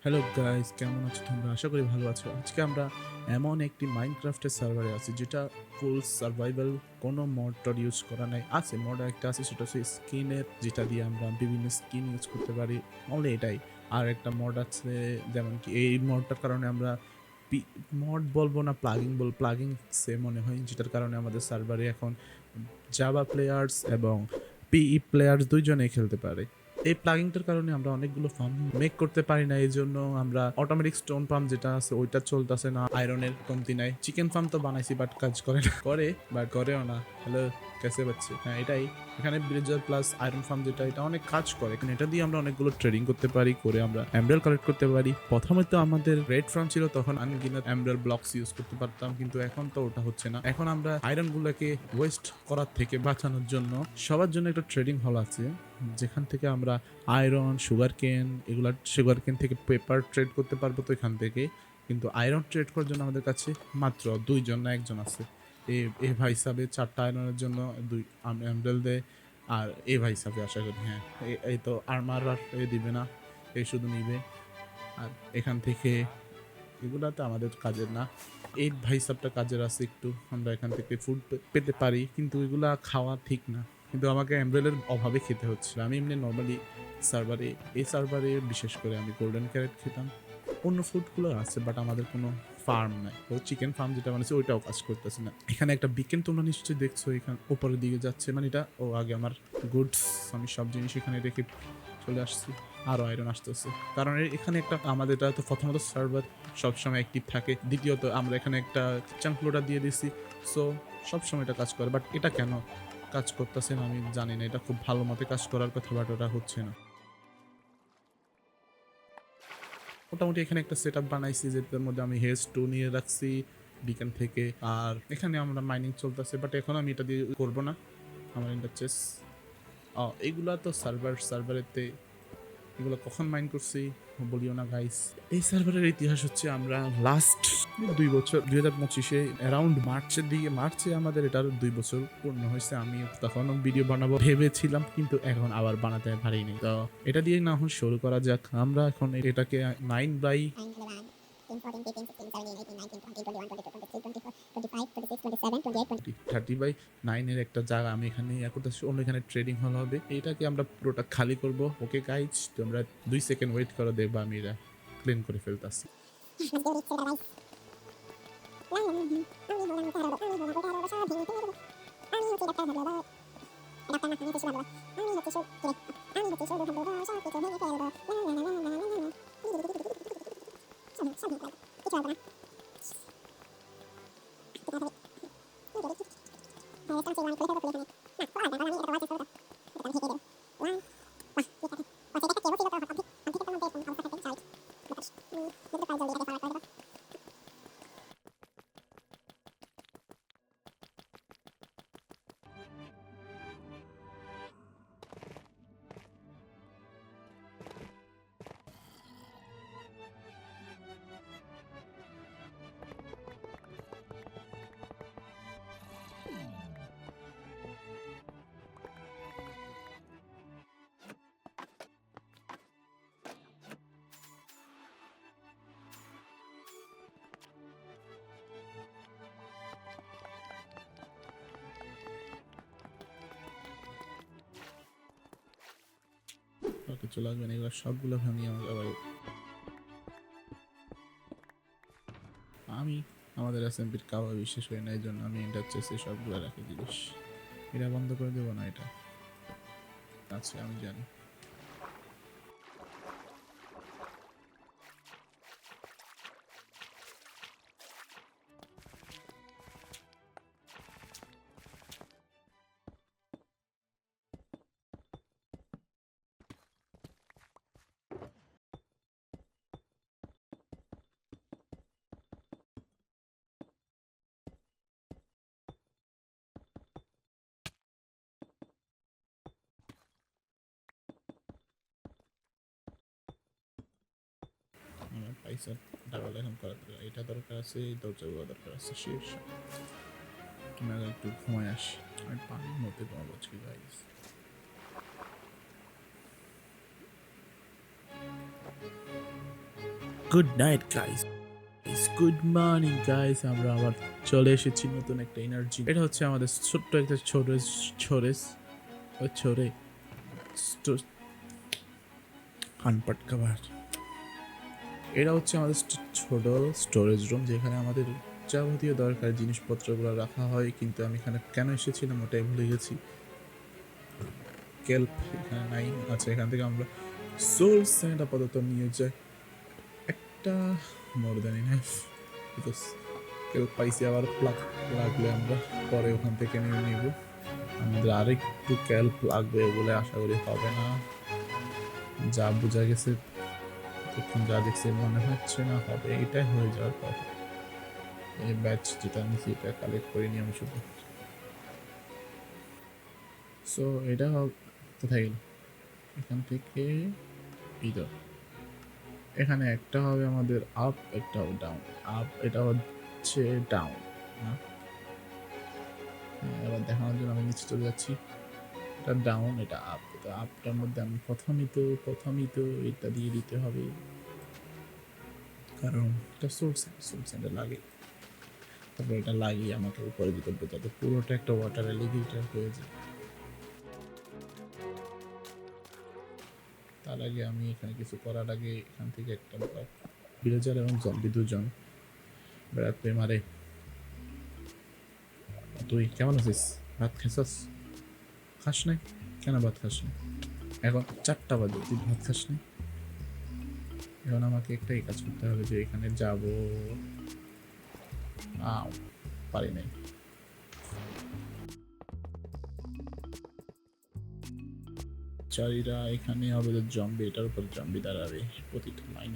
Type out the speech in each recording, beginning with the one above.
Hello guys, কেমন আছো তোমরা? আশা করি ভালো আছো। আজকে আমরা এমন একটি মাইনক্রাফটের সার্ভারে আছি যেটা ফুল সার্ভাইভাল, কোনো মড টড ইউজ করা নাই। আছে মড একটা আছে, সেটা হচ্ছে স্কিনের, যেটা দিয়ে আমরা বিভিন্ন স্কিন ইউজ করতে পারি, অনলি এটাই। আর একটা মড আছে, যেমন কি এই মডটার কারণে আমরা মড বলবো না, প্লাগিং সে মনে হয়, যেটার কারণে আমাদের সার্ভারে এখন জাভা প্লেয়ার্স এবং পিই প্লেয়ার্স দুইজনেই খেলতে পারে। এই প্লাগিংটার কারণে আমরা অনেকগুলো ফার্ম মেক করতে পারি না, এই জন্য আমরা অটোমেটিক স্টোন ফার্ম যেটা আছে ওইটা চলতেছে না, আয়রনের কমতি নাই। চিকেন ফার্ম তো বানাইছি বাট কাজ করে না, করে বাট করেও না। হ্যালো, কেসে পাচ্ছে? হ্যাঁ এটাই। এখানে ব্রিজার প্লাস আয়রন ফার্ম যেটা, এটা অনেক কাজ করে। এখানে এটা দিয়ে আমরা অনেকগুলো ট্রেডিং করতে পারি, করে আমরা এমব্রেল কালেক্ট করতে পারি। প্রথমে তো আমাদের রেড ফার্ম ছিল, তখন আনগিনাত এমব্রেল ব্লকস ইউজ করতে পারতাম, কিন্তু এখন তো ওটা হচ্ছে না। এখন আমরা আয়রন গুলাকে ওয়েস্ট করার থেকে বাঁচানোর জন্য সবার জন্য একটা ট্রেডিং হল আছে, যেখান থেকে আমরা আয়রন, সুগার কেন, এগুলা সুগার কেন থেকে পেপার ট্রেড করতে পারবো। তো এখান থেকে কিন্তু আয়রন ট্রেড করার জন্য আমাদের কাছে মাত্র দুইজন না একজন আছে। এ ভাই হিসাবে 4টা আয়রনের জন্য দুই এমব্রেল দেয়। আর এ ভাই হিসাবে আশা করি, হ্যাঁ এই তো আর্মার আর এ দিবে না, এই শুধু নিবে। আর এখান থেকে এগুলাতে আমাদের কাজের না, এই ভাই হিসাবটা কাজের আছে একটু। আমরা এখান থেকে ফুড পেতে পারি, কিন্তু এগুলা খাওয়া ঠিক না। কিন্তু আমাকে এমব্রেলের অভাবে খেতে হচ্ছিল। আমি এমনি নর্মালি সার্ভারে, এই সার্ভারে বিশেষ করে আমি গোল্ডেন ক্যারেট খেতাম। অন্য ফুডগুলো আছে বাট আমাদের কোনো ফার্ম নাই। তো চিকেন ফার্ম যেটা বানিয়েছে ওইটাও কাজ করতেছে না। এখানে একটা বিকেন তোমরা নিশ্চয়ই দেখছো, এখানে উপরের দিকে যাচ্ছে, মানে এটা ও আগে আমার গুডস, আমি সব জিনিস এখানে রেখে চলে আসছি। আরও আয়রন আসতেছে, কারণ এখানে একটা আমাদের এটা তো প্রথমত সার্ভার সবসময় অ্যাক্টিভ থাকে, দ্বিতীয়ত আমরা এখানে একটা চাঙ্ক লোডার দিয়ে দিছি, সো সবসময় এটা কাজ করে। বাট এটা কেন কাজ করতেছে না আমি জানি না। এটা খুব ভালো মতে কাজ করার কথা, বাট ওটা হচ্ছে না। মোটামুটি এখানে একটা সেট আপ বানাইছি, যেটার মধ্যে আমি হেজ টু নিয়ে রাখছি বিকেন থেকে। আর এখানে আমরা মাইনিং চলতেছে, বাট এখন আমি এটা দিয়ে করবো না। আমার ইন্টারচেস এইগুলা তো সার্ভারেতে এগুলো কখন মাইন্ড করছি বলিও না গাইস। এই সার্ভারের ইতিহাস হচ্ছে, আমরা লাস্ট 2 বছর 2025-এ অ্যারাউন্ড মার্চের দিকে, মার্চে আমাদের এটার 2 বছর পূর্ণ হয়েছে। আমি তখনও ভিডিও বানাবো ভেবেছিলাম, কিন্তু এখন আবার বানাতে পারিনি। তো এটা দিয়ে না হয় শুরু করা যাক। আমরা এখন এটাকে 9 বাই 30/9 একটা জায়গা আমি এখানে করতেছি, অন্য এখানে ট্রেডিং হল হবে। এটাকে আমরা পুরোটা খালি করব। ওকে গাইজ, তোমরা 2 সেকেন্ড ওয়েট করো, দেখবা আমি এটা ক্লিন করে ফেলতেছি। ওকে, চলে আসবেন। এগুলো সবগুলো ভাঙিয়ে আবার আমি আমাদের এসএমপির কাওয়া বিশেষ করি না, এই জন্য আমি ইন্টারচেসে সবগুলো রাখি জিনিস। এটা বন্ধ করে দেবো না, এটা আছে আমি জানি। আমার পয়সা ডাবল এখন করা দরকার, এটা দরকার আছে, এই দরজাগুলো দরকার আছে। শীর্ষ তুমি আগে একটু ঘুমায় আসি, আমি পানির মধ্যে ঘুমাবো আজকে guys. Good night guys, good morning guys. আমরা আবার চলে এসেছি নতুন একটা এনার্জি। এটা হচ্ছে আমাদের ছোট্ট একটা ছোরে আনপাট খাবার। এটা হচ্ছে আমাদের ছোট স্টোরেজ রুম, যেখানে আমাদের যাবতীয় দরকারি জিনিসপত্রগুলো রাখা হয়। কিন্তু আমি এখানে কেন এসেছিলাম ওটাই ভুলে গেছি। কেল্প এখানে নাই। আচ্ছা, এখান থেকে আমরা সোর্স স্যান্ড আপাতত নিয়ে যাই একটা more than enough, because kelp পাইছি। আবার লাগলে আমরা পরে ওখান থেকে নিয়ে নিব। আমাদের আরেকটু ক্যাল্প লাগবে বলে আশা করি হবে না, যা বোঝা গেছে তখন, যা দেখছে মনে হচ্ছে না হবে। এটাই হয়ে যাওয়ার পর এই ব্যাচ যেটা নিয়েছি এটা কালেক্ট করে নিয়ে আমি শুধু। সো এটা কোথায় গেল? এখান থেকে ভিতর, এখানে একটা হবে আমাদের আপ, একটা হবে ডাউন। আপ এটা হচ্ছে ডাউন না, এবার দেখানোর জন্য আমি নিচে চলে যাচ্ছি। এটা ডাউন, এটা আপ। তো আপটার মধ্যে আমি প্রথমই তো এটা দিয়ে দিতে হবে, কারণ এটা সোর্স সেন্টার লাগে। তারপর এটা লাগিয়ে আমাকে উপরে দিতে হবে, যাতে পুরোটা একটা ওয়াটার এলিগেটর হয়ে যায়। তার আগে আমি এখানে কিছু করার আগে এখান থেকে একটা ভিলেজার এবং জম্বি দুজন বেড়াতে মারে। তুই কেমন আছিস? ভাত খাইছস? খাস নাই? কেন ভাত খাস না? এখন 4টা বাজে, তুই ভাত খাস নাই? এখন আমাকে একটাই কাজ করতে হবে, যে এখানে যাব। পারি নাই। চারিরা এখানে হবে জম্বি, এটার উপর জম্বি দাঁড়াবে প্রতিটা মাইন।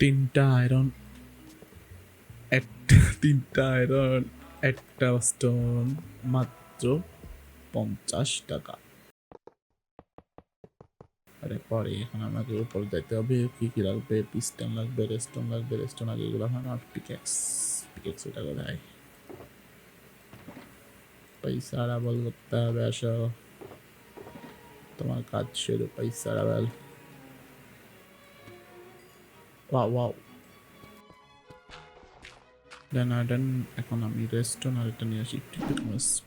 তিনটা আয়রন, একটা স্টোন, মাত্র 50 টাকা। আরে পরে এখন আমাকে উপর যাইতে হবে। কি কি লাগবে? পিস্টন লাগবে, রেস্টন আগে এগুলো হয় না। পিকেক্স ওটা কোথায়? পয়সা আরাবল করতে হবে। আসো, তোমার কাজ শুরু। পয়সা আরাবল। ওয়াও, দেন এখন আমি রেস্টন আর এটা নিয়ে আসি।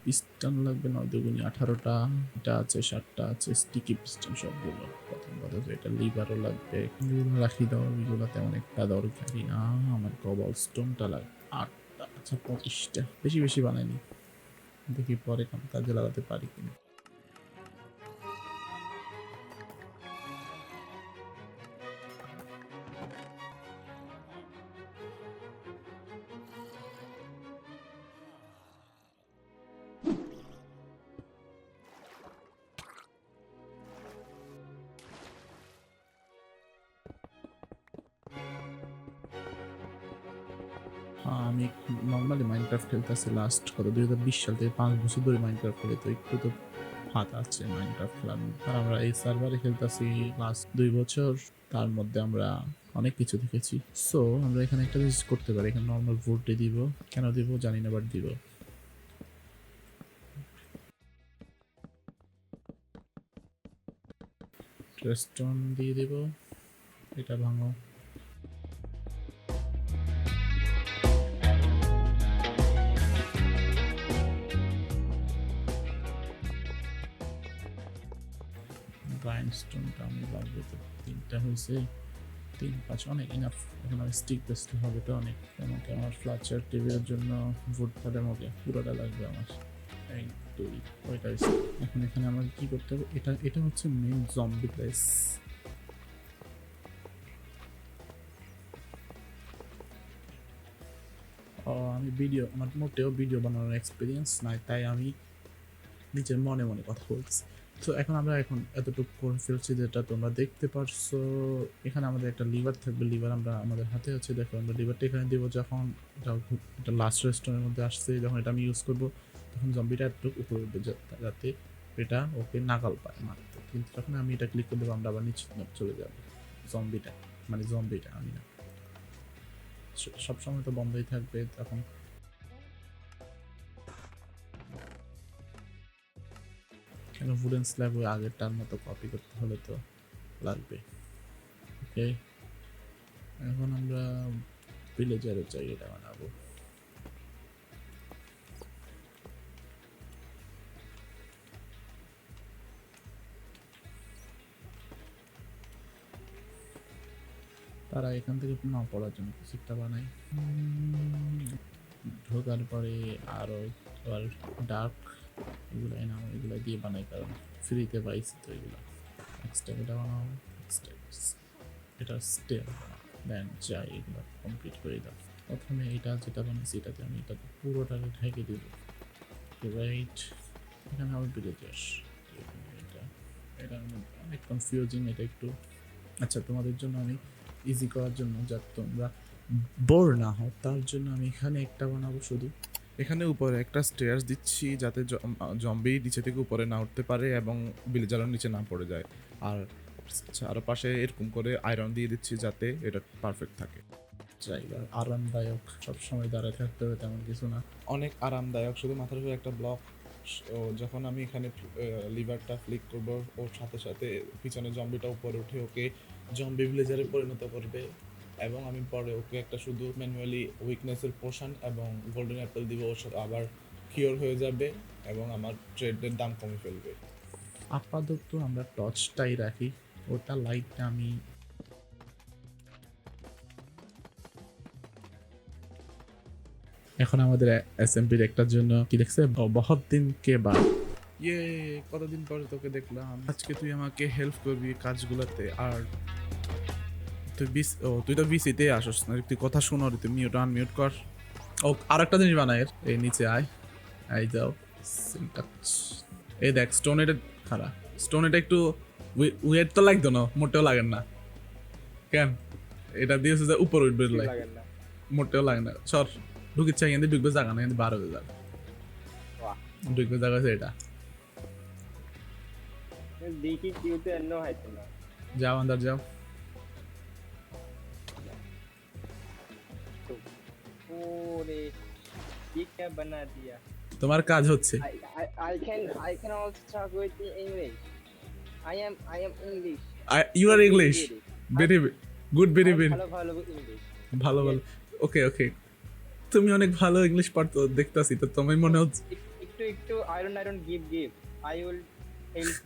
পিস্টন লাগবে 9 × 18টা, এটা আছে 7টা আছে স্টিকি পিস্টন সবগুলো। প্রথম কথা তো এটা লিভারও লাগবে, এগুলো রাখি দাও, এগুলো তেমন একটা দরকারি না। আমার কবল স্টোনটা লাগবে 8টা, আচ্ছা 25টা, বেশি বানাইনি, দেখি পরে কোন কাজে লাগাতে পারি কিনা। আমি নর্মালি মাইনক্রাফট খেলতেছি লাস্ট 2020 সাল থেকে 5 বছর ধরে মাইনক্রাফট খেলি, তো একটু তো হাত আছে মাইনক্রাফট খেলার। আর আমরা এই সার্ভারে খেলতেছি লাস্ট 2 বছর, তার মধ্যে আমরা অনেক কিছু দেখেছি। সো আমরা এখানে একটা জিনিস করতে পারি, এখানে নর্মাল ভোটে দিব। কেন দিব জানি না, বাট দিব। রেস্টন দিয়ে দিব, এটা ভাঙো। গ্রাইন্ডস্টোনটা আমি লাগবে তো 3টা হয়েছে, 3 5 অনেক ইনাফ। এখন আমি স্টিক বেসতে হবে তো অনেক, আমাকে আমার ফ্লাচার টেবিলের জন্য ভোট পালে আমাকে পুরোটা লাগবে আমার। এই 2 ওইটা হয়েছে। এখন এখানে আমাকে কি করতে হবে? এটা হচ্ছে মেন জম্বি প্লেস। আমি আমার মোটেও ভিডিও বানানোর এক্সপিরিয়েন্স নাই, তাই আমি নিজের মনে মনে কথা বলছি। তো এখন এতটুকু করে ফেলছি যেটা তোমরা দেখতে পারছো। এখানে আমাদের একটা লিভার থাকবে, লিভার আমরা আমাদের হাতে আছে। দেখো আমরা লিভারটা এখানে দিব, যখন এটা লাস্ট রেস্টুরেন্টের মধ্যে আসছে, যখন এটা আমি ইউজ করবো তখন জম্বিটা একটু উপরে উঠবে, যাতে এটা ওকে নাগাল পায় মারতে। কিন্তু যখন আমি এটা ক্লিক করে দেবো, আমরা আবার নিচে চলে যাবো। জম্বিটা আমি না, সবসময় তো বন্ধই থাকবে তখন। এখানে উডেন স্ল্যাব ওই আগেরটার মতো কপি করতে হলে তো লাগবে। ওকে, এখন আমরা ভিলেজারের জায়গাটা বানাবো। তারা এখান থেকে না পড়ার জন্য কিছু একটা বানাই। ঢোকার পরে আরো ডার্ক এগুলো নাও, এগুলো দিয়ে বানাই কারণ ফ্রিতে পাইছি তো এগুলো। স্টেপ এটা বানাও, স্টেপস এটা স্টেপ দেন যাই এগুলো কমপ্লিট করে দাও। প্রথমে এটা যেটা বানাইছি এটাতে আমি এটাকে পুরোটাকে ঢেকে দিব। রাইট, এখানে আমি ভিলেজার, এটা এটা অনেক কনফিউজিং, এটা একটু আচ্ছা তোমাদের জন্য আমি ইজি করার জন্য যাতে তোমরা বোর না হও তার জন্য আমি এখানে একটা বানাবো শুধু। এখানে উপরে একটা স্টেয়ার্স দিচ্ছি যাতে জম্বি নিচে থেকে উপরে না উঠতে পারে এবং ভিলেজারের নিচে না পড়ে যায়। আর চারপাশে এরকম করে আয়রন দিয়ে দিচ্ছি যাতে এটা পারফেক্ট থাকে। জায়গা আরামদায়ক, সবসময় দাঁড়ায় থাকতে হবে তেমন কিছু না, অনেক আরামদায়ক, শুধু মাথার উপরে একটা ব্লক। ও যখন আমি এখানে লিভারটা ফ্লিক করব ওর সাথে সাথে পিছনে জম্বিটা উপরে উঠে ওকে জম্বি ভিলেজারে পরিণত করবে এবং আমি পরে ওকে একটা শুধু ম্যানুয়ালি উইকনেসের পোশন এবং গোল্ডেন অ্যাপেল দিব, ওর সাথে আবার কিওর হয়ে যাবে এবং আমার ট্রেডের দাম কমে ফেলবে। আপাতত আমরা টর্চটাই রাখি, ওটা লাইটটা আমি এখন আমাদের এসএমপির একটার জন্য কি দেখছে, বহুত দিন কে বাদ, ইয়ে কতদিন পরে তোকে দেখলাম, আজকে তুই আমাকে হেল্প করবি কাজগুলোতে। আর তুই তো বিসিতে আসস না, তুই কথা শুনো, তুই মিউট আনমিউট কর। ও আর একটা জিনিস বানাই, এই নিচে আয়, আই যাও সিনট্যাক্স, এই দেখ স্টোন এটা খারাপ, স্টোন এটা একটু উইয়ার্ড তো লাগতো না, মোটেও লাগেন না কেন, এটা দিয়েছে যে উপর উঠবে মোটেও লাগে না, সর ঢুকিচ্ছে এখান দিয়ে ঢুকবে জায়গা না, এখান বার হয়ে যাবে, ঢুকবে জায়গা আছে এটা, देखी क्यों तो अन्नो है तुम्हारा। যাও अंदर যাও। तो ओरे ये क्या बना दिया। তোমার কাজ হচ্ছে I can also talk with the English. I am English. You are English, very good, very very ভালো ভালো English. ভালো ভালো, ওকে ওকে, তুমি অনেক ভালো ইংলিশ পারতো দেখতাছি তো, তোমার মনে হচ্ছে একটু iron give. I will help.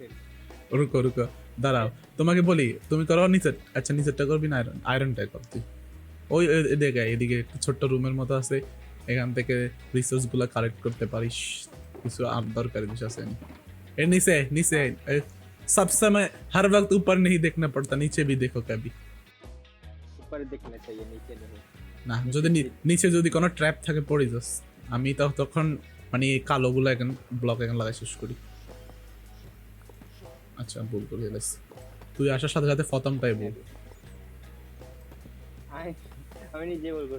রুকো রুকো দাঁড়াও, তোমাকে বলি তুমি করো নিচে, আচ্ছা নিচেরটা করবি না, আয়রনটাই কর তুই। ওই এদিকে এদিকে একটা ছোট্ট রুমের মতো আছে, এখান থেকে রিসোর্স গুলা কালেক্ট করতে পারিস, কিছু আর দরকারি জিনিস আছে এ नीचे नीचे सब समय हर वक्त ऊपर नहीं देखना पड़ता, नीचे भी देखो कभी। ऊपर देखना चाहिए नीचे नहीं। না যদি নিচে যদি কোনো ট্র্যাপ থাকে পড়ে যাস, আমি তো তখন মানে এই কালোগুলো এখন ব্লক এখন লাগাই শেষ করি। আচ্ছা ভুল করে ফেলেছি, তুই আসার সাথে সাথে ফতমটাই বল। আমি নিজে বলবো।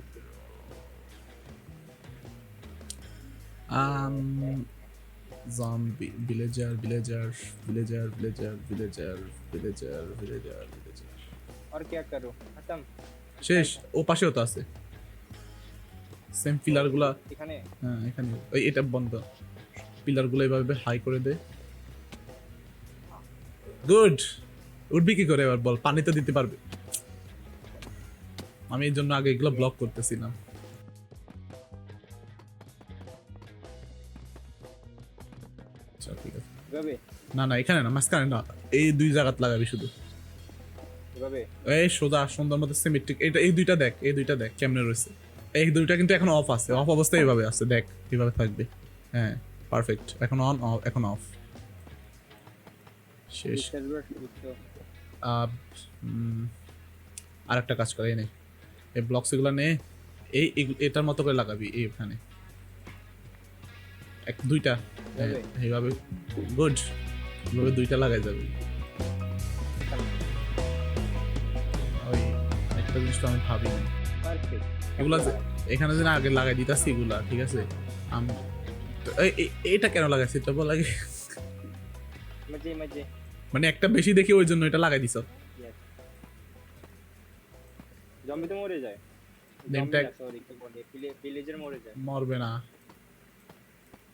zombie villager villager villager villager villager villager villager villager और क्या करूं, खत्म শেষ। ও পাশেও তো আছে সেম পিলার গুলা, এখানে হ্যাঁ এখানে ওই এটা বন্ধ, পিলার গুলো এভাবে হাই করে দে। গুড, উঠবি কি করে এবার বল, পানি তো দিতে পারবে, আমি এই জন্য আগে এগুলো ব্লক করতেছিলাম। আচ্ছা ঠিক আছে, এভাবে না না এখানে না, মাঝখানে না, এই দুই জায়গাত লাগাবি শুধু, এভাবে এই সোজা সুন্দর মতো সিমেট্রিক, এটা এই দুইটা দেখ, এই দুইটা দেখ কেমনে রয়েছে, এই দুইটা কিন্তু এখন অফ আছে, অফ অবস্থায় এইভাবে আছে, দেখ এইভাবে থাকবে, হ্যাঁ পারফেক্ট, এখন অন, এখন অফ, শেষ। আর একটা কাজ করে নে, এই ব্লকস এগুলো নে, এই এটার মতো করে লাগাবি এইখানে, এক দুইটা এইভাবে, গুড, এইভাবে দুইটা লাগাই যাবে। ওই একটা জিনিস তো আমি ভাবিনি, এগুলা এখানে যে আগে লাগাই দিতাছি এগুলা, ঠিক আছে আমি এইটা কেন লাগাইছি এটা বল আগে, মানে একটা বেশি দেখি ওই জন্য এটা লাগাই দিছ। জম্বি তো মরে যায়, নেমটা সরি কি বলে ভিলেজার মরে যায়। মরবে না,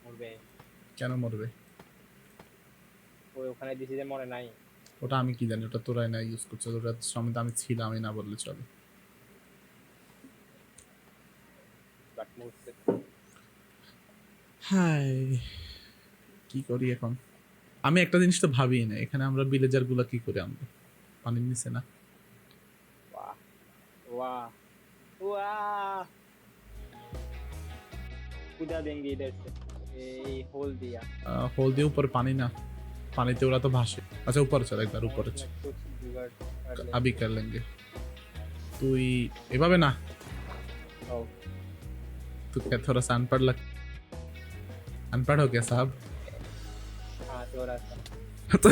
মরবে কেন মরবে, ওই ওখানে দিছি যে মনে নাই। ওটা আমি কি জানি, ওটা তোরাই না ইউজ করছো, ওটা সমেত আমি ছিলামই না বললে চলে। বাট মুছতে হাই, কি করি এখন? আমি একটা জিনিস তো ভাবি না, এখানে আমরা ভিলেজার গুলা কি করে আনবো? পানির নিচে না? वाह वाह वाह कूदा देंगे इधर से ये होल दिया হোল দিয়ে উপরে পানি না, পানিতে ওরা তো ভাসে। আচ্ছা উপরে চল, একবার উপরে इसमें চল। कुछ जुगाड़ कर ले আবি কর লেঙ্গে। তুই এভাবে না, ओ तू क्या थोड़ा सा अनपढ़ लग, अनपढ़ हो क्या साहब? हाँ थोड़ा सा तो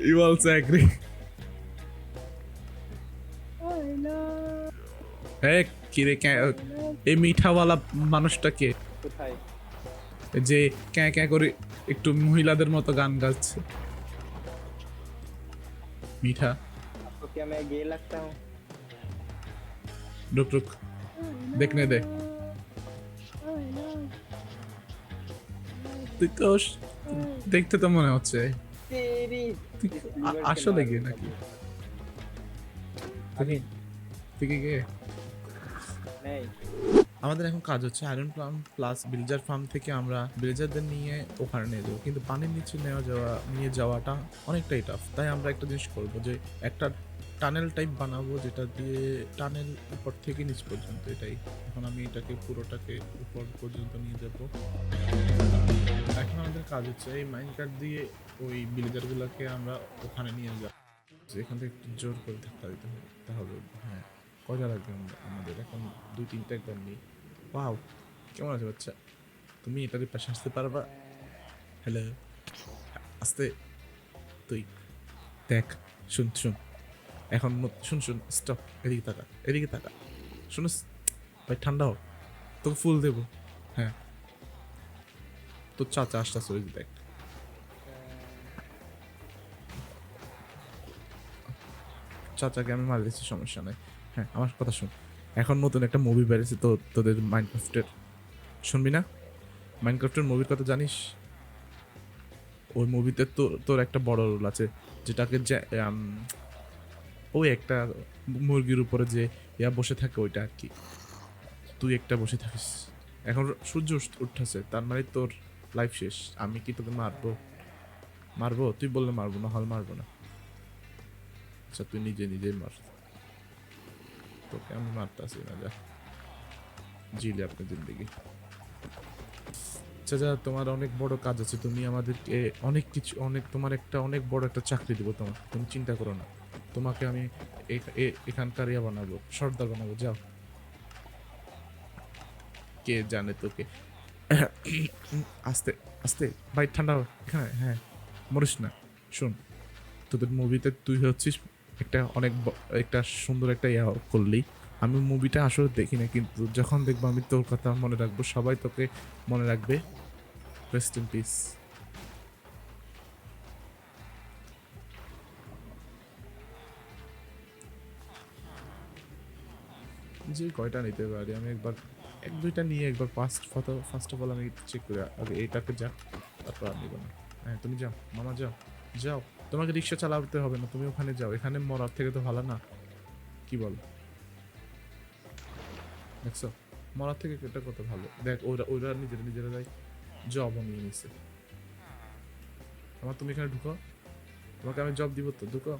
you also agree? এ কিরে এই মিঠাওয়ালা মানুষটা কে, কোথায় যে ক্যাঁ ক্যাঁ করে একটু মহিলাদের মতো গান গাচ্ছে? মিঠা, आपको क्या मैं गे लगता हूँ रुक रुक, देखने दे। তুই তো দেখতে তো মনে হচ্ছে तेरी তুই इस liver से আসলে मार গিয়ে दूंगा নাকি? अभी তুই কি গে? नहीं আমাদের এখন কাজ হচ্ছে আয়রন ফার্ম প্লাস বিলজার ফার্ম থেকে আমরা বিলজারদের নিয়ে ওখানে নিয়ে যাবো, কিন্তু পানির নিচে নিয়ে যাওয়াটা অনেকটাই টাফ। তাই আমরা একটা জিনিস করব, যে একটা টানেল টাইপ বানাবো, যেটা দিয়ে টানেল উপর থেকে নিচ পর্যন্ত। এটাই এখন আমি এটাকে পুরোটাকে উপর পর্যন্ত নিয়ে যাব। এখন আমাদের কাজ হচ্ছে এই মাইন কার্ড দিয়ে ওই বিলেজারগুলোকে আমরা ওখানে নিয়ে যাব। এখান থেকে একটু জোর করে ধাক্কা দিতে হবে তাহলে। হ্যাঁ, কয়টা লাগবে আমাদের এখন? 2-3টা একবার নিই। ওয়াও, কেমন আছে বাচ্চা? তুমি এটার পাশে আসতে পারবা? হ্যালো, আস্তে। তুই দেখ, শুন শুন, এখন শুন শুন, স্টপ, এদিকে তাকা, এদিকে তাকা, শুনিস? ভাই ঠান্ডা হোক, তোকে ফুল দেবো। হ্যাঁ, তোর চাচা আসতেছে, ওই যে দেখ। চাচাকে আমি মার দিচ্ছি, সমস্যা নাই। হ্যাঁ, আমার কথা শুন, এখন নতুন একটা মুভি বেরিয়েছে তো তোদের মাইনক্রাফটের, শুনবি না? মাইনক্রাফটের মুভির কথা জানিস? ওই মুভিতে তো তোর একটা বড় রোল আছে, যেটাকে যে ওই একটা মুরগির উপরে যে বসে থাকে, ওইটা আর কি। তুই একটা বসে থাকিস। এখন সূর্য উঠতেছে, তার মানে তোর লাইফ শেষ। আমি কি তোকে মারবো? মারবো? তুই বললে মারবো, না হলে মারবো না। আচ্ছা তুই নিজে নিজেই মার, তোকে আমি মারতাছি না, যা জিলে আপনার জিন্দগি। আচ্ছা যা, তোমার অনেক বড় কাজ আছে, তুমি আমাদেরকে অনেক কিছু, তোমার একটা অনেক বড় একটা চাকরি দেবো তোমার, তুমি চিন্তা করো না। তোমাকে আমি এখানকার বানাবো, সর্দার বানাবো, যাও। কে জানে তোকে। আস্তে আস্তে ভাই, ঠান্ডা হ। এখানে হ্যাঁ, মরিস না। শোন, তোদের মুভিতে তুই হচ্ছিস একটা অনেক একটা সুন্দর একটা করলি। আমি মুভিটা আসলে দেখি না, কিন্তু যখন দেখবো আমি তোর কথা মনে রাখবো, সবাই তোকে মনে রাখবে। Rest in peace. যে কয়টা নিতে পারি আমি, একবার 1-2টা নিয়ে একবার ফার্স্ট অফ অল আমি চেক করে আগে এইটাকে যা, তারপর আর নিব না। হ্যাঁ তুমি যাও মামা, যাও যাও, তোমাকে রিক্সা চালাতে হবে না, তুমি ওখানে যাও, এখানে মরার থেকে তো ভালো না? কি বল? দেখছো, মরার থেকে এটা কত ভালো। দেখ ওরা ওরা নিজেরা যাই জব নিয়ে নিছে। আমার তুমি এখানে ঢুকো, তোমাকে আমি জব দিব তো, ঢুকো।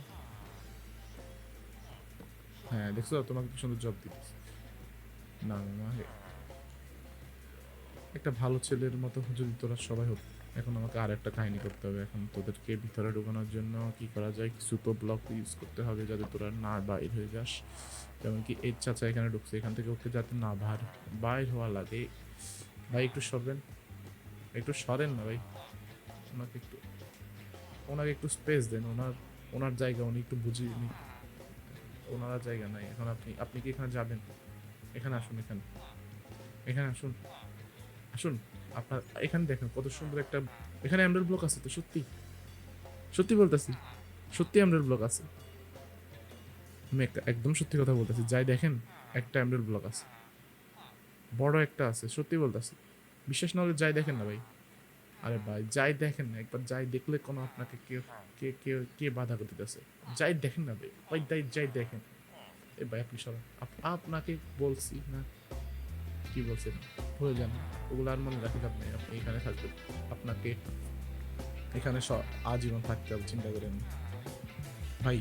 হ্যাঁ দেখছো, তোমাকে কি সুন্দর জব দিতেছে। না মামা, একটা ভালো ছেলের মতো যদি তোরা সবাই হতো। এখন আমাকে আর একটা কাহিনী করতে হবে, এখন তোদেরকে ভিতরে ঢোকানোর জন্য কি করা যায়, কিছু তো ব্লক ইউজ করতে হবে যাতে তোরা না বাইর হয়ে যাস। যেমন কি এর চাচা এখানে ঢুকছে, এখান থেকে ওকে যাতে না বাইর হওয়া লাগে। ভাই একটু সরবেন, একটু সরেন না ভাই, ওনাকে একটু ওনাকে একটু স্পেস দেন। ওনার জায়গা উনি একটু বুঝিয়ে নিন, ওনারা জায়গা নাই। এখন আপনি কি এখানে যাবেন? এখানে আসুন, এখানে আসুন, আসুন। আপনার এখানে দেখেন কত সুন্দর একটা, এখানে এমডেল ব্লক আছে তো, সত্যি সত্যি বলতেছি, সত্যি এমডেল ব্লক আছে। আমি একদম সত্যি কথা বলতেছি, যাই দেখেন, একটা এমডেল ব্লক আছে, বড় একটা আছে, সত্যি বলতেছি। বিশ্বাস না হলে যাই দেখেন না ভাই, আরে ভাই যাই দেখেন না, একবার যাই দেখলে কোনো আপনাকে কেউ কে কে কে বাধা করে দিতেছে? যাই দেখেন না ভাই, ভাই যাই দেখেন। এ ভাই আপনি সবাই আপনাকে বলছি না, কি বলছেন ভুলে যান, ওগুলো আর মনে রাখি লাভ নেই। আপনি এখানে থাকবেন, আপনাকে এখানে আজীবন থাকতে হবে, চিন্তা করেন না। ভাই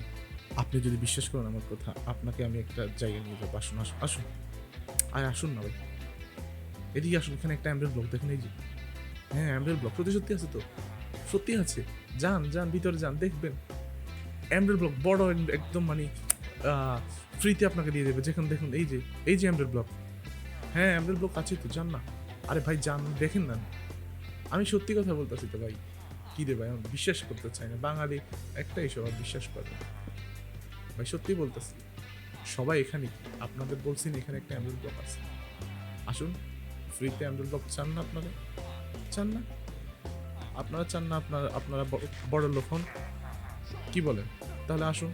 আপনি যদি বিশ্বাস করেন আমার কথা, আপনাকে আমি একটা জায়গায় নিয়ে যাবো। আসুন আসুন আসুন, আসুন না ভাই, এদিকে আসুন। এখানে একটা অ্যাম্বেল ব্লক দেখেন, এই যে, হ্যাঁ অ্যাম্বেল ব্লক সত্যি সত্যি আছে তো, সত্যি আছে। যান যান ভিতরে যান, দেখবেন অ্যাম্বেল ব্লক বড় একদম, মানে ফ্রিতে আপনাকে দিয়ে দেবে। যেখানে দেখুন এই যে অ্যাম্বেল ব্লক, হ্যাঁ অ্যাম্বেল ব্লক আছে তো, যান না। আরে ভাই যান, দেখেন না, আমি সত্যি কথা বলতেছি তো ভাই। কি রে ভাই, আমি বিশ্বাস করতে চাই না, বাঙালি একটাই সব বিশ্বাস করে না। ভাই সত্যি বলতেছি, সবাই এখানে, আপনাদের বলছি না এখানে একটা অ্যাম্বেল ব্লক আছে। আসুন, ফ্রিতে অ্যাম্বেল ব্লক চান না আপনারা? চান না আপনারা? চান না আপনারা বড় লোক হন? কি বলেন? তাহলে আসুন,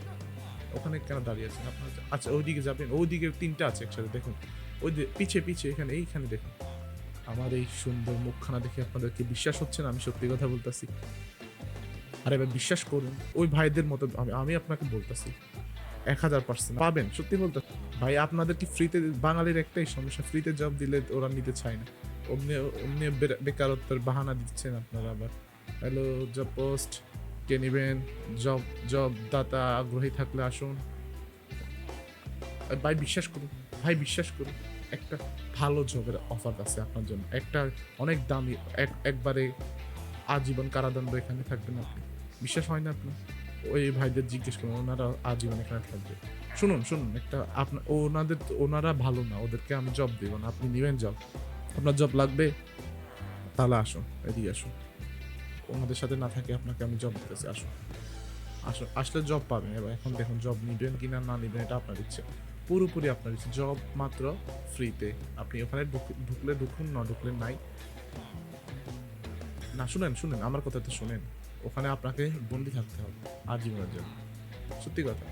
ওখানে কেন দাঁড়িয়ে আছেন আপনারা? আচ্ছা ওইদিকে যাবেন, ওইদিকে তিনটা আছে একসাথে, দেখুন ওই পিছে পিছে, এখানে এইখানে দেখুন। আমার এই সুন্দর মুখখানা দেখে আপনাদেরকে বিশ্বাস হচ্ছে না আমি সত্যি কথা বলতেছি? আরে এবার বিশ্বাস করুন, ওই ভাইদের মতো আমি আপনাকে বলতেছি 1000% পাবেন, সত্যি বলতে। ভাই আপনাদের কি ফ্রিতে, বাঙালির একটাই সমস্যা, ফ্রিতে জব দিলে ওরা নিতে চায় না। অমনি অমনি বেকারত্বের বাহানা দিচ্ছেন আপনারা আবার। হ্যালো জব পোস্ট, কে নেবেন? জব জব দাতা আগ্রহী থাকলে আসুন। ভাই বিশ্বাস করুন, ভাই বিশ্বাস করুন, একটা ভালো জবের অফার আছে আপনার জন্য, একটা অনেক দামি, একবারে আজীবন কারাদণ্ড, এখানে থাকবেন আপনি। বিশ্বাস হয় না আপনার? ওই ভাইদের জিজ্ঞেস করুন, ওনারা আজীবন এখানে থাকবে। শুনুন শুনুন, একটা আপনার ওনারা ভালো না, ওদেরকে আমি জব দেবো না, আপনি নেবেন জব? আপনার জব লাগবে? তাহলে আসুন, এদিকে আসুন। ওনাদের সাথে না থাকে আপনাকে আমি জব দিতেছি, আসুন আসুন, আসলে জব পাবেন। এবার এখন দেখুন, জব নিবেন কিনা না নিবেন এটা আপনার ইচ্ছে, পুরোপুরি আপনার ইচ্ছে। জব মাত্র ফ্রিতে, আপনি ওখানে ঢুকলে ঢুকুন, না ঢুকলে নাই। না শুনেন শুনেন, আমার কথা তো শুনেন, ওখানে আপনাকে বন্দি থাকতে হবে আজীবনের জন্য, সত্যি কথা।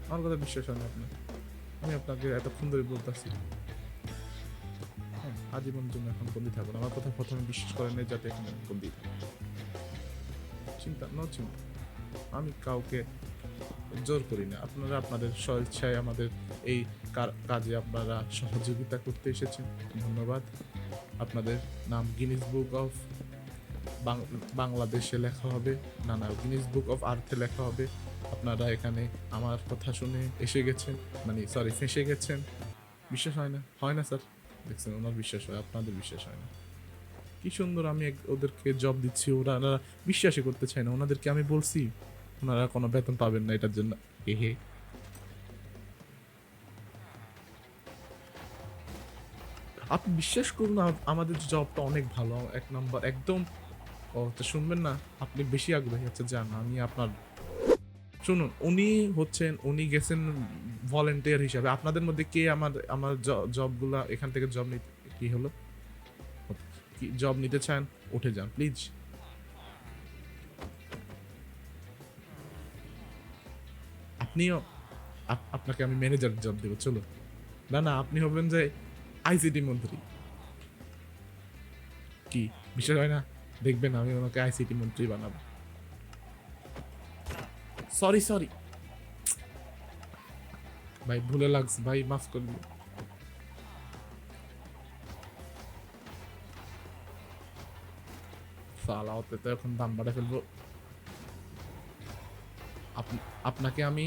আমার কথা বিশ্বাস হয় না আপনার? আমি আপনাকে এতক্ষণ ধরে বলতেছি, হ্যাঁ আজীবনের জন্য এখন বন্দি থাকুন। আমার কথা প্রথমে বিশ্বাস করেন নাই, যাতে এখানে বন্দি থাকুন। চিন্তা চিন্তা, আমি কাউকে জোর করি না। আপনারা আপনাদের স্বেচ্ছায় আমাদের এই কাজে আপনারা সহযোগিতা করতে এসেছেন, ধন্যবাদ। আপনাদের নাম গিনিস বুক অফ বাংলাদেশে লেখা হবে, না গিনিস বুক অফ আর্থে লেখা হবে। আপনারা এখানে আমার কথা শুনে এসে গেছেন, মানে সরি ফেঁসে গেছেন। বিশ্বাস হয় না? হয় না স্যার? দেখছেন, ওনার বিশ্বাস হয়, আপনাদের বিশ্বাস হয় না। কি সুন্দর আমি ওদেরকে জব দিচ্ছি, ওনারা বিশ্বাসই করতে চায় না। ওনাদেরকে আমি বলছি ওনারা কোনো বেতন পাবেন না এটার জন্য। হে, আপনি বিশ্বাস করুন, আমাদের জবটা অনেক ভালো, এক নম্বর একদম। ও তো শুনবেন না? আপনি বেশি আগ্রহী হচ্ছে, যান আমি আপনার, শুনুন, উনি গেছেন ভলেন্টিয়ার হিসাবে। আপনাদের মধ্যে কে আমার আমার জবগুলা এখান থেকে জব নিতে, কি হলো, কি জব নিতে চান? উঠে যান প্লিজ। আপনিও, আপনাকে আমি ম্যানেজার জব দেবো, চলো। না না, আপনি হবেন যে আইসিটি মন্ত্রী। কি বিশ্বাস হয় না? দেখবেন আমি ওনাকে আইসিটি মন্ত্রী বানাবো। সরি সরি ভাই, ভুলে লাগছে ভাই, মাফ করে দিন। সালা ওতে তো এখন দাম বাড়া ফেলবো। আপনাকে আমি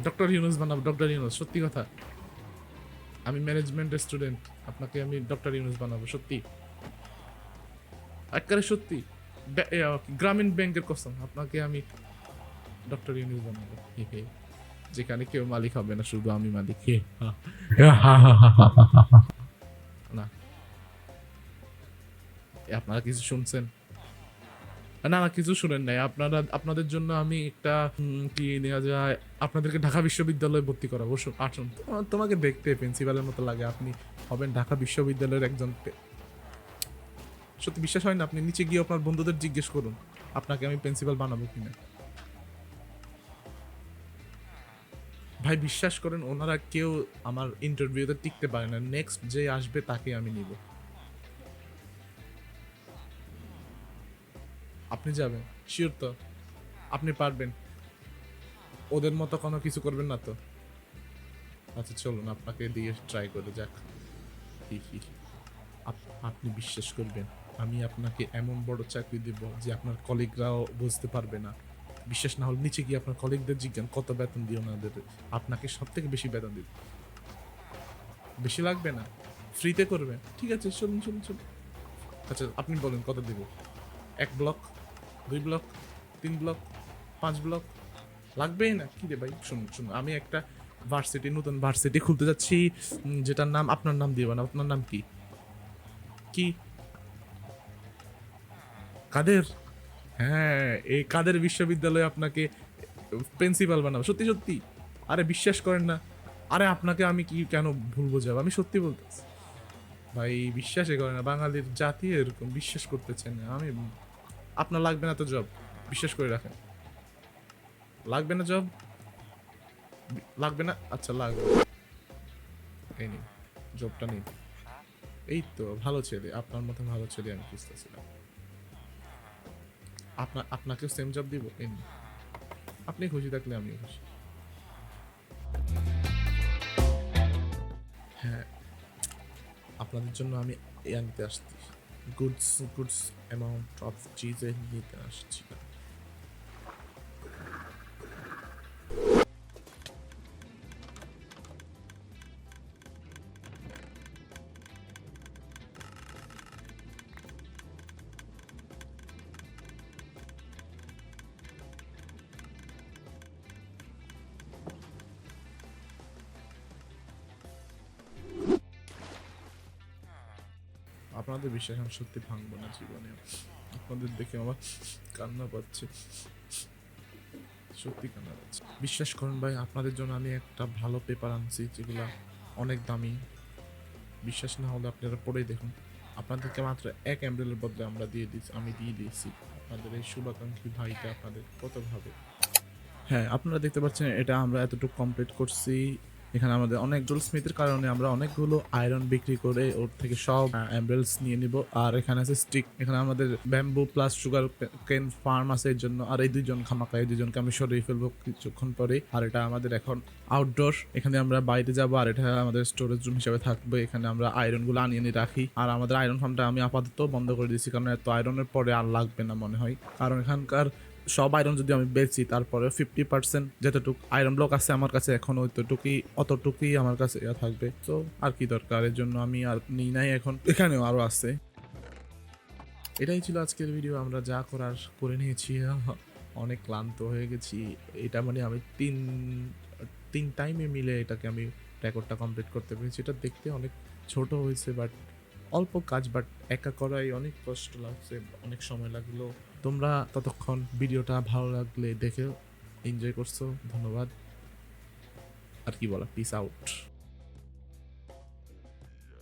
ডক্টর ইউনুস বানাবো, ডক্টর ইউনুস, সত্যি কথা। আমি ম্যানেজমেন্ট স্টুডেন্ট, আপনাকে আমি ডক্টর ইউনুস বানাবো, সত্যি একেবারে সত্যি। গ্রামীণ ব্যাংকের কসম, আপনাকে আমি ডক্টর ইউনুস বানাবো। হে হে, যেখানে কেউ মালিক হবে না, শুধু আমি মালিক। হে হা, হা, হা, হা, হা, হা, হা, হা। না, আপনারা কিছু শুনছেন? না না, কিছু শুনেন নাই আপনারা। আপনাদের জন্য আমি একটা কি নেওয়া যায়, আপনাদেরকে ঢাকা বিশ্ববিদ্যালয়ে ভর্তি করাবো। আসুন, তোমাকে দেখতে প্রিন্সিপালের মতো লাগে, আপনি হবেন ঢাকা বিশ্ববিদ্যালয়ের একজন সত্যি বিশ্বাস হয় না? আপনি নিচে গিয়ে আপনার বন্ধুদের জিজ্ঞেস করুন আপনাকে আমি প্রিন্সিপাল বানাবো কিনা। ভাই বিশ্বাস করেন, ওনারা কেউ আমার ইন্টারভিউতে টিকতে পারে না, নেক্সট যে আসবে তাকে আমি নিব। আপনি যাবেন শিওর তো? আপনি পারবেন? ওদের মতো কোনো কিছু করবেন না তো? আচ্ছা চলুন আপনাকে দিয়ে ট্রাই করে যাক। হি হি হি। আপনি বিশ্বাস করবেন, আমি আপনাকে এমন বড় চাকরি দেব যে আপনার কলিগরাও বুঝতে পারবে না। বিশ্বাস না হলে নিচে গিয়ে আপনার কলিগদের জিজ্ঞান কত বেতন দিয়ে ওনাদের। আপনাকে সব থেকে বেশি বেতন দিব। বেশি লাগবে না, ফ্রিতে করবেন। ঠিক আছে চলুন চলুন চলুন। আচ্ছা আপনি বলেন কত দিব? 1 ব্লক, 2 ব্লক, 3 ব্লক, 5 ব্লক লাগবেই না? কি রে ভাই, শুনুন শুনুন, আমি একটা ভার্সিটি, নতুন ভার্সিটি খুলতে যাচ্ছি, যেটার নাম আপনার নাম দিবেন। আপনার নাম কি? কি? কাদের? হ্যাঁ, এই কাদের বিশ্ববিদ্যালয়ে আপনাকে প্রিন্সিপাল বানাবো, সত্যি সত্যি। আরে বিশ্বাস করেন না? আরে আপনাকে আমি কি কেন ভুলবো যাব, আমি সত্যি বলতেছি ভাই, বিশ্বাসই করে না, বাঙালির জাতি এরকম, বিশ্বাস করতে চায় না। আমি, আপনার লাগবে না তো জব, বিশ্বাস করে রাখেন। লাগবে না জব? লাগবে না, আচ্ছা লাগবে। এই নিন, জবটা নিন। এই তো ভালো ছেলে, আপনার মতো ভালো ছেলে আমি খুঁজতেছিলাম। আপনাকেও সেম জব দিব, এই নিন। আপনি খুশি থাকলে আমিও খুশি। হ্যাঁ, আপনাদের জন্য আমি এ আনতে আসছি, গুডস গুডস অ্যামাউন্ট অফ চিজে নিতে আসছি। আপনাদের বিশ্বাস আমি সত্যি ভাঙবো না জীবনে। আপনাদের দেখে আমার কান্না পাচ্ছে, সত্যি কান্না পাচ্ছে। বিশ্বাস করুন ভাই, আপনাদের জন্য আমি একটা ভালো পেপার আনছি যেগুলা অনেক দামি। বিশ্বাস না হলে আপনারা পড়েই দেখুন। আপনাদেরকে মাত্র 1 এমব্রেলের বদলে আমি দিয়ে দিয়েছি। আপনাদের এই শুভাকাঙ্ক্ষী ভাইটা আপনাদের কত ভাবে। হ্যাঁ, আপনারা দেখতে পাচ্ছেন এটা আমরা এতটুকু কমপ্লিট করছি। এখানে আমাদের অনেক জুল স্মিথের কারণে আমরা অনেকগুলো আয়রন বিক্রি করে ওর থেকে সব এমব্রেলস নিয়ে নিব। আর এখানে আছে স্টিক, এখানে আমাদের ব্যাম্বু প্লাস সুগার কেন ফার্ম আছে এর জন্য। আর এই দুইজন খামাকা, এই দুজনকে আমি সরিয়ে ফেলবো কিছুক্ষণ পরে। আর এটা আমাদের এখন আউটডোর, এখানে আমরা বাইরে যাব। আর এটা আমাদের স্টোরেজ রুম হিসেবে থাকবে, এখানে আমরা আয়রন গুলো আনিয়ে নিয়ে রাখি। আর আমাদের আয়রন ফার্মটা আমি আপাতত বন্ধ করে দিয়েছি, কারণ এত আয়রনের পরে আর লাগবে না মনে হয়। কারণ এখানকার সব আয়রন যদি আমি বেচি, তারপরে 50% যেতটুকু আয়রন ব্লক আছে আমার কাছে এখন অতটুকুই আমার কাছে থাকবে। তো আর কি দরকার, এর জন্য আমি আর নিই নাই। এখন এখানেও আরো আছে। এটাই ছিল আজকের ভিডিও, আমরা যা করার করে নিয়েছি। অনেক ক্লান্ত হয়ে গেছি। এটা মানে আমি তিন টাইমে মিলে এটাকে আমি রেকর্ডটা কমপ্লিট করতে পেরেছি। এটা দেখতে অনেক ছোট হয়েছে, বাট অল্প কাজ, বাট একা করাই অনেক কষ্ট লাগছে, অনেক সময় লাগলো। তোমরা ততক্ষণ ভিডিওটা ভালো লাগলে দেখে এনজয় করছো, ধন্যবাদ। আর কি বলা, পিস আউট।